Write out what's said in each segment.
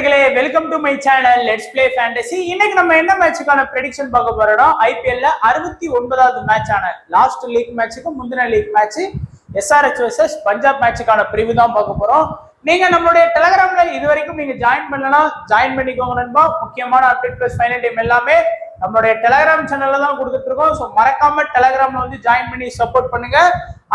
நண்பர்களே welcome to my channel let's play fantasy. இன்னைக்கு நம்ம என்ன மேட்சுக்கான ப்ரெடிக்ஷன் பார்க்க போறோம்னா ஐபிஎல்ல 69வது மேட்ச் ஆன லாஸ்ட் லீக் மேட்சுக்கு முந்தின league match SRH versus Punjab மேட்சுக்கான பிரிவு தான் பார்க்க போறோம். நீங்க நம்மளுடைய டெலிகிராம்ல இது வரைக்கும் நீங்க ஜாயின் பண்ணலனா ஜாயின் பண்ணிக்கோங்க நண்பா. முக்கியமான அப்டேட் பிளஸ் ஃபைனல் டைம் எல்லாமே நம்மளுடைய டெலிகிராம் சேனல்ல தான் கொடுத்துட்டு இருக்கோம். ஸோ மறக்காம டெலிகிராம்ல வந்து ஜாயின் பண்ணி சப்போர்ட் பண்ணுங்க.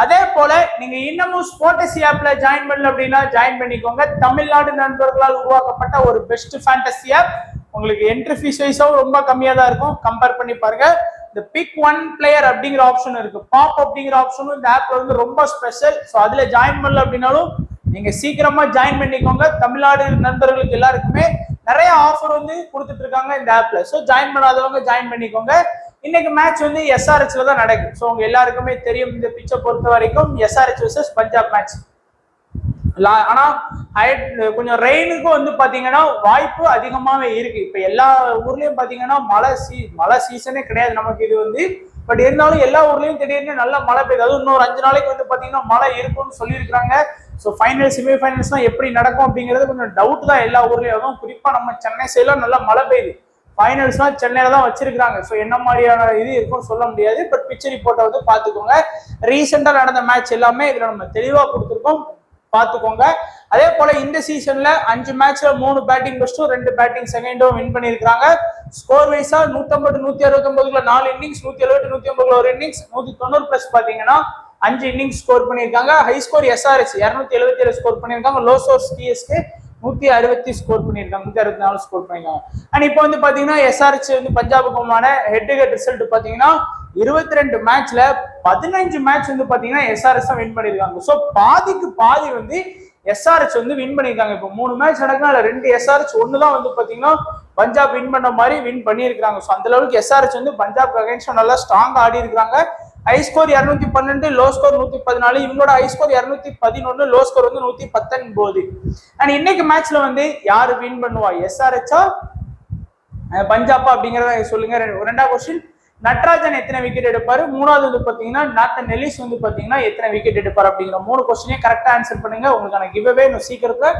அதே போல நீங்க இன்னமும் ஸ்போர்டசி ஆப்ல ஜாயின் பண்ணல அப்படின்னா ஜாயின் பண்ணிக்கோங்க. தமிழ்நாடு நண்பர்களால் உருவாக்கப்பட்ட ஒரு பெஸ்ட் ஃபேண்டசி ஆப். உங்களுக்கு என்ட்ரி ஃபீஸ் வைஸாவும் ரொம்ப கம்மியா தான் இருக்கும். கம்பேர் பண்ணி பாருங்க. இந்த பிக் ஒன் பிளேயர் அப்படிங்கிற ஆப்ஷன் இருக்கு, பாப் அப்படிங்கிற ஆப்ஷனும் இந்த ஆப்ல வந்து ரொம்ப ஸ்பெஷல். ஸோ அதுல ஜாயின் பண்ணல அப்படின்னாலும் நீங்க சீக்கிரமா ஜாயின் பண்ணிக்கோங்க. தமிழ்நாடு நண்பர்களுக்கு எல்லாருக்குமே நிறைய ஆஃபர் வந்து கொடுத்துட்டு இருக்காங்க இந்த ஆப்ல. ஸோ ஜாயின் பண்ணாதவங்க ஜாயின் பண்ணிக்கோங்க. இன்னைக்கு மேட்ச் வந்து எஸ்ஆர்எச்ல தான் நடக்குது. ஸோ உங்க எல்லாருக்குமே தெரியும் இந்த பிச்சை பொறுத்த வரைக்கும் எஸ்ஆர்எச் வர்சஸ் பஞ்சாப் மேட்ச். ஆனா கொஞ்சம் ரெயினுக்கும் வந்து பாத்தீங்கன்னா வாய்ப்பு அதிகமாவே இருக்கு. இப்ப எல்லா ஊர்லயும் பாத்தீங்கன்னா மழை சீசனே கிடையாது நமக்கு இது வந்து. பட் இருந்தாலும் எல்லா ஊர்லயும் திடீர்னு நல்ல மழை பெய்யுது. அதுவும் இன்னொரு 5 நாளைக்கு வந்து பாத்தீங்கன்னா மழை இருக்கும்னு சொல்லியிருக்காங்க. ஸோ ஃபைனல் செமிஃபைனல்ஸ் தான் எப்படி நடக்கும் அப்படிங்கிறது கொஞ்சம் டவுட் தான் எல்லா ஊர்லயும். அதுவும் குறிப்பா நம்ம சென்னை சைட்ல நல்லா மழை பெய்யுது. ஃபைனல்ஸ்லாம் சென்னையில தான் வச்சிருக்காங்க. ஸோ என்ன மாதிரியான இது இருக்கும்னு சொல்ல முடியாது. பட் பிக்சர் ரிப்போர்ட்டை வந்து பார்த்துக்கோங்க. ரீசெண்டா நடந்த மேட்ச் எல்லாமே இதுல நம்ம தெளிவா கொடுத்துருக்கோம், பார்த்துக்கோங்க. அதே போல இந்த சீசன்ல 5 மேட்ச்ல 3 பேட்டிங் பெஸ்டும் 2 பேட்டிங் செகண்டும் வின் பண்ணிருக்காங்க. ஸ்கோர் வைஸா 150 169ல 4 இன்னிங்ஸ், 170 150ல ஒரு இன்னிங்ஸ், 190 பிளஸ் பாத்தீங்கன்னா 5 இன்னிங்ஸ் ஸ்கோர் பண்ணிருக்காங்க. ஹை ஸ்கோர் எஸ்ஆர்எச் 277 ஸ்கோர் பண்ணிருக்காங்க. லோ ஸ்கோர் டிஎஸ்கே 160 ஸ்கோர் பண்ணிருக்காங்க, 164 ஸ்கோர் பண்ணிருக்காங்க. அண்ட் இப்போ வந்து பாத்தீங்கன்னா எஸ்ஆர்எச் வந்து பஞ்சாபுக்குமான ஹெட் டு ஹெட் ரிசல்ட் பாத்தீங்கன்னா 22 மேட்ச்ல 15 மேட்ச் வந்து பாத்தீங்கன்னா எஸ்ஆர்எச் தான் வின் பண்ணிருக்காங்க. ஸோ பாதிக்கு பாதி வந்து எஸ்ஆர்எச் வந்து வின் பண்ணிருக்காங்க. இப்போ 3 மேட்ச் நடக்குது, அதுல 2 எஸ்ஆர்எச், 1 தான் வந்து பாத்தீங்கன்னா பஞ்சாப் வின் பண்ண மாதிரி வின் பண்ணிருக்காங்க. ஸோ அந்த அளவுக்கு எஸ்ஆர்எச் வந்து பஞ்சாப் அகைன்ஸ்ட் நல்லா ஸ்ட்ராங் ஆடி இருக்காங்க. High score 212, low score 114. இவங்களோட ஹை ஸ்கோர் 211, லோ ஸ்கோர் வந்து 119. அண்ட் இன்னைக்கு மேட்ச்ல வந்து யாரு வின் பண்ணுவா, எஸ்ஆர்எச்சா பஞ்சாபா அப்படிங்கறத சொல்லுங்க. ரெண்டாவது கொஸ்டின், நட்ராஜன் எத்தனை விக்கெட் எடுப்பாரு. மூணாவது வந்து பாத்தீங்கன்னா நாத்தன் எலிஸ் வந்து பாத்தீங்கன்னா எத்தனை விக்கெட் எடுப்பாரு அப்படிங்கிற 3 கொஸ்டினே கரெக்டா ஆன்சர் பண்ணுங்க. உங்களுக்கான கிவ்அவே இன்னும் சீக்கிரத்துல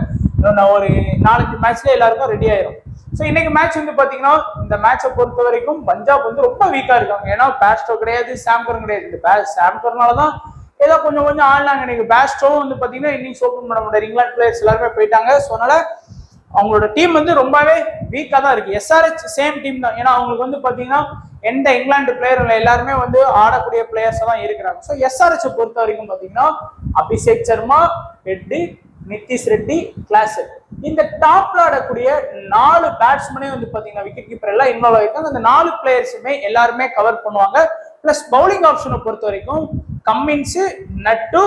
ஒரு 4-5 மேட்ச்ல எல்லாருக்கும் ரெடி ஆயிரும். ஸோ இன்னைக்கு மேட்ச் வந்து பாத்தீங்கன்னா இந்த மேட்சை பொறுத்த வரைக்கும் பஞ்சாப் வந்து ரொம்ப வீக்கா இருக்காங்க. ஏன்னா பேஸ்டோ கிடையாது, சாம்கரும் கிடையாது. இந்த சாம்கர்னாலதான் ஏதோ கொஞ்சம் ஆடினாங்க. இன்னைக்கு பேஸ்டோவும் வந்து பாத்தீங்கன்னா இன்னிங்ஸ் ஓப்பன் பண்ண முடியாது. இங்கிலாந்து பிளேயர்ஸ் எல்லாருமே போயிட்டாங்க. ஸோ அதனால அவங்களோட டீம் வந்து ரொம்பவே வீக்கா தான் இருக்கு. எஸ்ஆர்எச் சேம் டீம் தான். ஏன்னா அவங்களுக்கு வந்து பாத்தீங்கன்னா எந்த இங்கிலாந்து பிளேயர் இல்லை, எல்லாருமே வந்து ஆடக்கூடிய பிளேயர்ஸ் தான் இருக்கிறாங்க. ஸோ எஸ்ஆர்எச் பொறுத்த வரைக்கும் பாத்தீங்கன்னா அபிஷேக் சர்மா, ஹெட், நிதிஷ் ரெட்டி, கிளாஸ், இந்த டாப்ல ஆடக்கூடிய 4 பேட்ஸ்மேனே வந்து பாத்தீங்கன்னா விக்கெட் கீப்பர் எல்லாம் இன்வால்வ் ஆயிருக்காங்க. அந்த 4 பிளேயர்ஸுமே எல்லாருமே கவர் பண்ணுவாங்க. பிளஸ் பவுலிங் ஆப்ஷனை பொறுத்த வரைக்கும் கம்மின்ஸ், நட்டு,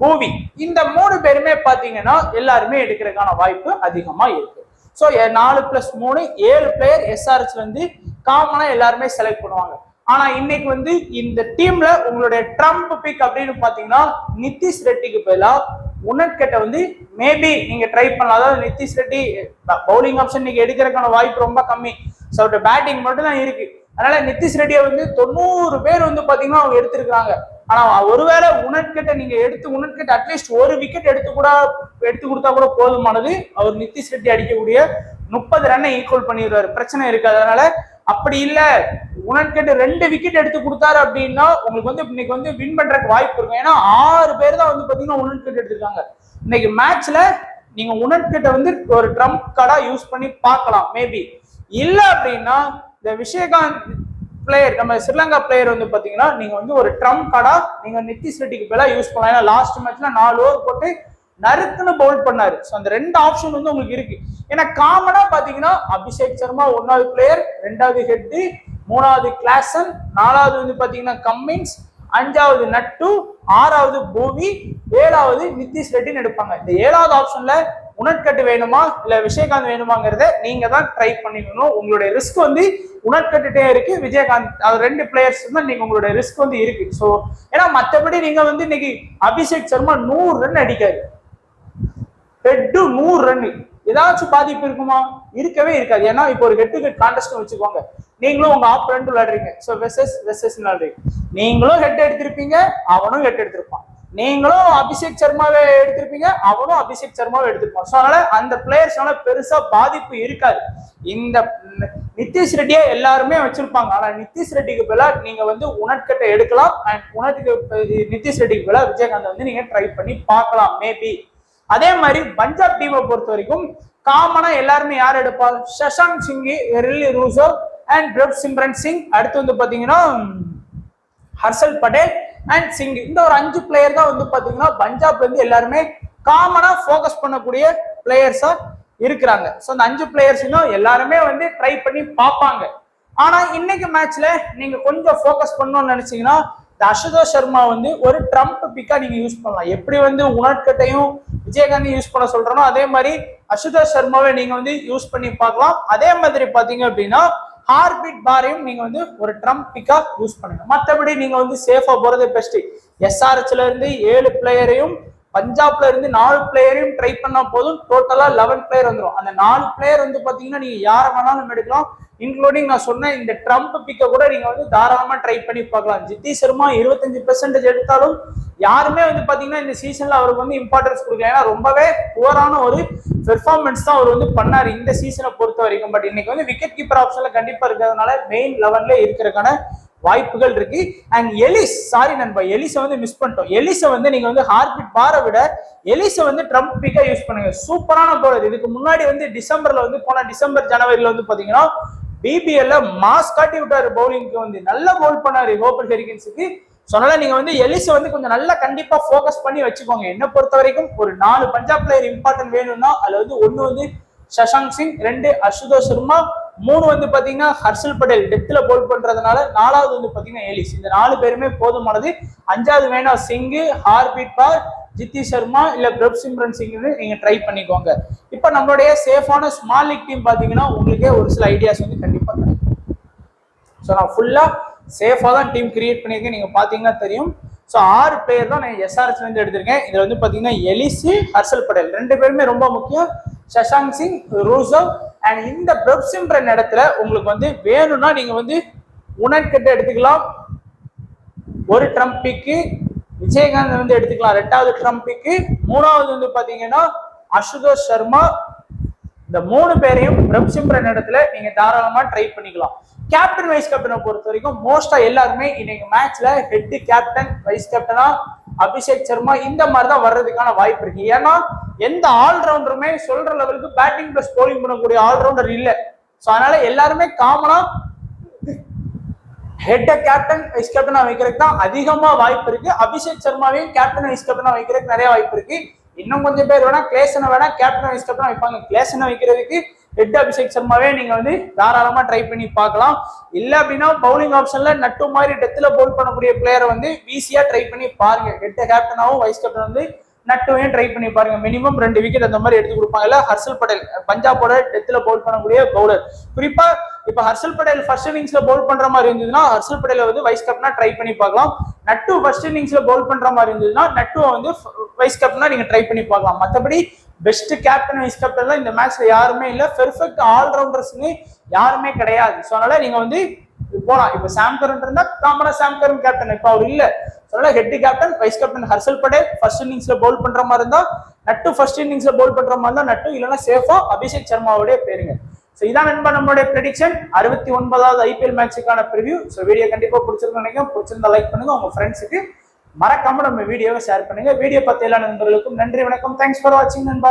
பூவி, இந்த 3 பேருமே பாத்தீங்கன்னா எல்லாருமே எடுக்கிறதுக்கான வாய்ப்பு அதிகமா இருக்கு. ஸோ 4+3 7 பிளேயர் எஸ்ஆர்எச் வந்து காமனா எல்லாருமே செலக்ட் பண்ணுவாங்க. ஆனா இன்னைக்கு வந்து இந்த டீம்ல உங்களுடைய ட்ரம்ப் பிக் அப்படின்னு பாத்தீங்கன்னா நிதிஷ் ரெட்டிக்கு பதிலா உனக்கெட்ட வந்து மேபி நீங்க ட்ரை பண்ணலாம். அதாவது நிதிஷ் ரெட்டி பவுலிங் ஆப்ஷன் நீங்க எடுக்கிறதுக்கான வாய்ப்பு ரொம்ப கம்மி. ஸோ பேட்டிங் மட்டும் தான் இருக்கு. அதனால நிதிஷ் ரெட்டியை வந்து 90 பேர் வந்து பாத்தீங்கன்னா அவங்க எடுத்திருக்காங்க. ஆனா ஒருவேளை உனக்கெட்ட நீங்க உனக்கெட்ட அட்லீஸ்ட் ஒரு விக்கெட் எடுத்து கொடுத்தா கூட போதுமானது. அவர் நிதிஷ் ரெட்டி அடிக்கக்கூடிய 30 ரன்னை ஈக்குவல் பண்ணிடுவாரு, பிரச்சனை இருக்காது. அதனால அப்படி இல்ல உனக்கெட்ட 2 விக்கெட் எடுத்து கொடுத்தாரு அப்படின்னா உங்களுக்கு வந்து இன்னைக்கு வந்து வின் பண்றதுக்கு வாய்ப்பு இருக்கும். ஏன்னா 6 பேர் தான் வந்து பாத்தீங்கன்னா உனக்கெட்ட எடுத்திருக்காங்க. இன்னைக்கு மேட்ச்ல நீங்க உனக்கெட்ட வந்து ஒரு ட்ரம்ப் கார்டா யூஸ் பண்ணி பார்க்கலாம் மேபி. இல்ல அப்படின்னா இந்த விஜயகாந்த் பிளேயர், நம்ம ஸ்ரீலங்கா பிளேயர் வந்து பாத்தீங்கன்னா நீங்க வந்து ஒரு ட்ரம்ப் கார்டா நீங்க நிதிஷ் ரெட்டிக்கு பதிலா யூஸ் பண்ணலாம். ஏன்னா லாஸ்ட் மேட்ச்ல 4 ஓவர் போட்டு நறுக்குன்னு பவுல் பண்ணாரு. ஸோ அந்த 2 ஆப்ஷன் வந்து உங்களுக்கு இருக்கு. ஏன்னா காமனா பாத்தீங்கன்னா அபிஷேக் சர்மா 1வது பிளேயர், 2வது ஹெட், 3வது கிளாசன், 4வது வந்து பாத்தீங்கன்னா கம்மின்ஸ், 5வது நட்டு, 6வது பூவி, 7வது நிதிஷ் ரெட்டின்னு எடுப்பாங்க. இந்த 7வது ஆப்ஷன்ல உனக்கட்டு வேணுமா இல்ல விஜயகாந்த் வேணுமாங்கிறத நீங்க தான் ட்ரை பண்ணிக்கணும். உங்களுடைய ரிஸ்க் வந்து உனக்கட்டுட்டே இருக்கு. விஜயகாந்த், அது 2 பிளேயர்ஸ் தான் நீங்க உங்களுடைய ரிஸ்க் வந்து இருக்கு. ஸோ ஏன்னா மற்றபடி நீங்க வந்து இன்னைக்கு அபிஷேக் சர்மா 100 ரன் அடிக்காரு, ஹெட் 100 ரன், ஏதாச்சும் பாதிப்பு இருக்குமா? இருக்கவே இருக்காது. ஏன்னா இப்போ ஒரு ஹெட் டு ஹெட் கான்டெஸ்ட் வச்சுக்கோங்க. நீங்களும் உங்க ஆப்போனன்ட் விளையாடுறீங்க. ஸோ வெர்சஸ் விளையாடுறீங்க. நீங்களும் ஹெட் எடுத்திருப்பீங்க, அவனும் ஹெட் எடுத்திருப்பான். நீங்களும் அபிஷேக் சர்மாவை எடுத்திருப்பீங்க, அவனும் அபிஷேக் சர்மாவை எடுத்திருப்பான். ஸோ அதனால அந்த பிளேயர்ஸ்னால பெருசா பாதிப்பு இருக்காது. இந்த நிதிஷ் ரெட்டியை எல்லாருமே வச்சிருப்பாங்க. ஆனா நிதிஷ் ரெட்டிக்கு பதிலாக நீங்க வந்து உணர்கட்டை எடுக்கலாம். அண்ட் நிதிஷ் ரெட்டிக்கு பதிலாக விஜயகாந்த் வந்து நீங்க ட்ரை பண்ணி பார்க்கலாம் மேபி. அதே மாதிரி பஞ்சாப் டீமை பொறுத்த வரைக்கும் காமனா எல்லாருமே யார் எடுப்பாங்க? Shashank Singh, Rilee Rossouw and Prabhsimran Singh. அடுத்து வந்து பாத்தீங்கன்னா ஹர்ஷல் பட்டேல் அண்ட் சிங். இந்த ஒரு 5 பிளேயர் தான் வந்து பாத்தீங்கன்னா பஞ்சாப்ல இருந்து எல்லாருமே காமனா போக்கஸ் பண்ணக்கூடிய பிளேயர்ஸா இருக்கிறாங்க. ஸோ அந்த 5 பிளேயர்ஸ் எல்லாருமே வந்து ட்ரை பண்ணி பார்ப்பாங்க. ஆனா இன்னைக்கு மேட்ச்ல நீங்க கொஞ்சம் போக்கஸ் பண்ணணும்னு நினைச்சீங்கன்னா அசுதோஷ் சர்மா வந்து ஒரு ட்ரம்ப் பிக்கா நீங்க யூஸ் பண்ணலாம். எப்படி வந்து உணர்கட்டையும் விஜயகாந்த் யூஸ் பண்ண சொல்றனோ அதே மாதிரி அசுதோஷ் சர்மாவை நீங்க வந்து யூஸ் பண்ணி பார்க்கலாம். அதே மாதிரி பாத்தீங்க அப்படின்னா ஹார்பிட் பாரையும் நீங்க வந்து ஒரு ட்ரம்ப் பிக்கா யூஸ் பண்ணுங்க. மற்றபடி நீங்க வந்து சேஃபா போறது பெஸ்ட். எஸ்ஆர்ஹெச்ல இருந்து 7 பிளேயரையும் பஞ்சாப்ல இருந்து 4 பிளேயரையும் ட்ரை பண்ணா போதும். டோட்டலா 11 பிளேயர் வந்துடும். அந்த 4 பிளேயர் வந்து பாத்தீங்கன்னா நீங்க யாரை வேணாலும் எடுக்கலாம். இன்க்ளூடிங் நான் சொன்ன இந்த ட்ரம்ப் பிக்க கூட நீங்க வந்து தாராளமா ட்ரை பண்ணி பார்க்கலாம். ஜித்தி சர்மா 25% எடுத்தாலும் யாருமே வந்து பாத்தீங்கன்னா இந்த சீசன்ல அவருக்கு வந்து இம்பார்ட்டன்ஸ் கொடுக்கல. ஏன்னா ரொம்பவே புவரான ஒரு பெர்ஃபார்மன்ஸ் தான் அவர் வந்து பண்ணாரு இந்த சீசனை பொறுத்த வரைக்கும். பட் இன்னைக்கு வந்து விக்கெட் கீப்பர் ஆப்ஷன்ல கண்டிப்பா இருக்கிறதுனால மெயின் 11ல இருக்கிறதுக்கான வாய்ப்புகள் இருக்கு. அண்ட் எலிஸ், சாரி நண்பா, எலிஸை வந்து மிஸ் பண்ணிட்டோம். எலிஸை வந்து நீங்க வந்து ஹார்பிட் பாரை விட எலிஸை வந்து ட்ரம்ப் பிக்கா யூஸ் பண்ணுங்க. சூப்பரான பவுலர். இதுக்கு முன்னாடி வந்து டிசம்பர்ல வந்து போன டிசம்பர் ஜனவரியில வந்து பாத்தீங்கன்னா பிபிஎல்ல மாஸ் காட்டி விட்டாரு பவுலிங்க்கு. வந்து நல்லா பவுல் பண்ணாரு ஹோப்பர் ஹெரிகன்ஸுக்கு. சொன்னால நீங்க வந்து எலிஸை வந்து கொஞ்சம் நல்லா கண்டிப்பா போக்கஸ் பண்ணி வச்சுக்கோங்க. என்ன பொறுத்த வரைக்கும் ஒரு 4 பஞ்சாப் பிளேயர் இம்பார்ட்டன்ட் வேணும்னா அதுல வந்து 1 வந்து சஷாங்க் சிங், 2 அசுதோஷ் சர்மா, 3 வந்து பாத்தீங்கன்னா ஹர்ஷல் பட்டேல் டெத்ல போல் பண்றதுனால, 4வது வந்து பாத்தீங்கன்னா எலிஸ். இந்த 4 பேருமே போதுமானது. 5வது வேணா சிங், ஹார்பிட் பார், ஜித்தி சர்மா இல்ல பிரப் சிம்ரன் சிங் நீங்க ட்ரை பண்ணிக்கோங்க. இப்ப நம்மளுடைய சேஃபான ஸ்மால் லீக் டீம் பாத்தீங்கன்னா உங்களுக்கே ஒரு சில ஐடியாஸ் வந்து கண்டிப்பா தரும். ஸோ நான் ஃபுல்லா சேஃபா தான் டீம் கிரியேட் பண்ணியிருக்கேன். நீங்க பாத்தீங்கன்னா தெரியும். ஸோ 6 பிளேயர் தான் நான் எஸ்ஆர்எஸ் வந்து எடுத்திருக்கேன். இதுல வந்து பாத்தீங்கன்னா எலிஸ், ஹர்ஷல் பட்டேல் 2 பேருமே ரொம்ப முக்கியம். சஷாங்க் சிங், ரூசவ் அண்ட் இந்த பிரப் சிம்ரன் இடத்துல உங்களுக்கு வந்து வேணும்னா நீங்க வந்து உணர்கட்டை எடுத்துக்கலாம். ஒரு ட்ரம்ப் பிக்கு விஜயகாந்த் வந்து எடுத்துக்கலாம். 2வது ட்ரம்ப் பிக்கு. 3வது வந்து பாத்தீங்கன்னா அசுதோஷ் சர்மா. இந்த 3 பேரையும் பிரப் சிம்ரன் இடத்துல நீங்க தாராளமா ட்ரை பண்ணிக்கலாம். கேப்டன் வைஸ் கேப்டனை பொறுத்த வரைக்கும் மோஸ்டா எல்லாருமே இன்னைக்கு மேட்ச்ல ஹெட் கேப்டன், வைஸ் கேப்டனா அபிஷேக் சர்மா இந்த மாதிரி தான் வர்றதுக்கான வாய்ப்பு இருக்கு. ஏன்னா எந்த ஆல்ரவுண்டருமே சொல்ற லெவலுக்கு பேட்டிங் பிளஸ் போலிங் பண்ணக்கூடிய ஆல்ரவுண்டர் இல்லை. ஸோ அதனால எல்லாருமே காமனா ஹெட்ட கேப்டன் வைஸ் கேப்டனா வைக்கிறதுக்கு தான் அதிகமா வாய்ப்பு இருக்கு. அபிஷேக் சர்மாவையும் கேப்டன் வைஸ் கேப்டனா வைக்கிறதுக்கு நிறைய வாய்ப்பு இருக்கு. இன்னும் கொஞ்சம் பேர் வேணா கிளேசனை வேணா கேப்டன் வைஸ் கேப்டனா வைப்பாங்க. கிளேசனை வைக்கிறதுக்கு ஹெட் அபிஷேக் சர்மாவே நீங்க வந்து தாராளமா ட்ரை பண்ணி பார்க்கலாம். இல்ல அப்படின்னா பவுலிங் ஆப்ஷன்ல நட்டு மாதிரி டெத்ல பவுல் பண்ணக்கூடிய பிளேயரை வந்து ஈஸியா ட்ரை பண்ணி பாருங்க. ஹெட் கேப்டனாவும் வைஸ் கேப்டன் வந்து நட்டுவையும் ட்ரை பண்ணி பாருங்க. மினிமம் 2 விக்கெட் அந்த மாதிரி எடுத்து கொடுப்பாங்கல்ல. ஹர்ஷல் பட்டேல் பஞ்சாபோட டெத்ல பவுல் பண்ணக்கூடிய பவுலர். குறிப்பா இப்ப ஹர்ஷல் பட்டேல் ஃபர்ஸ்ட் இன்னிங்ஸ்ல பவுல் பண்ற மாதிரி இருந்ததுன்னா ஹர்ஷல் பட்டேல வந்து வைஸ் கேப்டனா ட்ரை பண்ணி பார்க்கலாம். நட்டு ஃபர்ஸ்ட் இன்னிங்ஸ்ல பவுல் பண்ற மாதிரி இருந்ததுன்னா நட்டுவை வந்து வைஸ் கேப்டனா நீங்க ட்ரை பண்ணி பார்க்கலாம். மற்றபடி பெஸ்ட் கேப்டன் வைஸ் கேப்டன் இந்த மேட்ச்ல யாருமே இல்ல. பெர்ஃபெக்ட் ஆல்ரவுண்டர்ஸ்னு யாருமே கிடையாது. ஸோ அதனால நீங்க வந்து போலாம். இப்ப சாம் கரன் இருந்தா காமனா சாம் கரன் கேப்டன். இப்ப அவர் இல்ல. அதனால Head captain, vice captain Harshal Patel. First இன்னிங்ஸ்ல பவுல் பண்ற மாதிரி இருந்தா நட்டு, ஃபர்ஸ்ட் இன்னிங்ஸ்ல பவுல் பண்ற மாதிரி இருந்தா நட்டு, இல்லைன்னா சேஃபா அபிஷேக் சர்மாவுடைய பேருங்க. ஸோ இதான் நண்பா நம்மளுடைய ப்ரெடிக்ஷன் 69வது ஐபிஎல் மேட்சுக்கான ப்ரிவியூ. ஸோ வீடியோ கண்டிப்பா பிடிச்சிருக்கும் நினைக்கிறேன். பிடிச்சிருந்தா லைக் பண்ணுங்க. உங்க ஃப்ரெண்ட்ஸுக்கு மறக்காம நம்ம வீடியோவை ஷேர் பண்ணுங்க. வீடியோ பார்த்த எல்லா நண்பர்களுக்கும் நன்றி, வணக்கம். தேங்க்ஸ் ஃபார் வாட்சிங் நண்பா.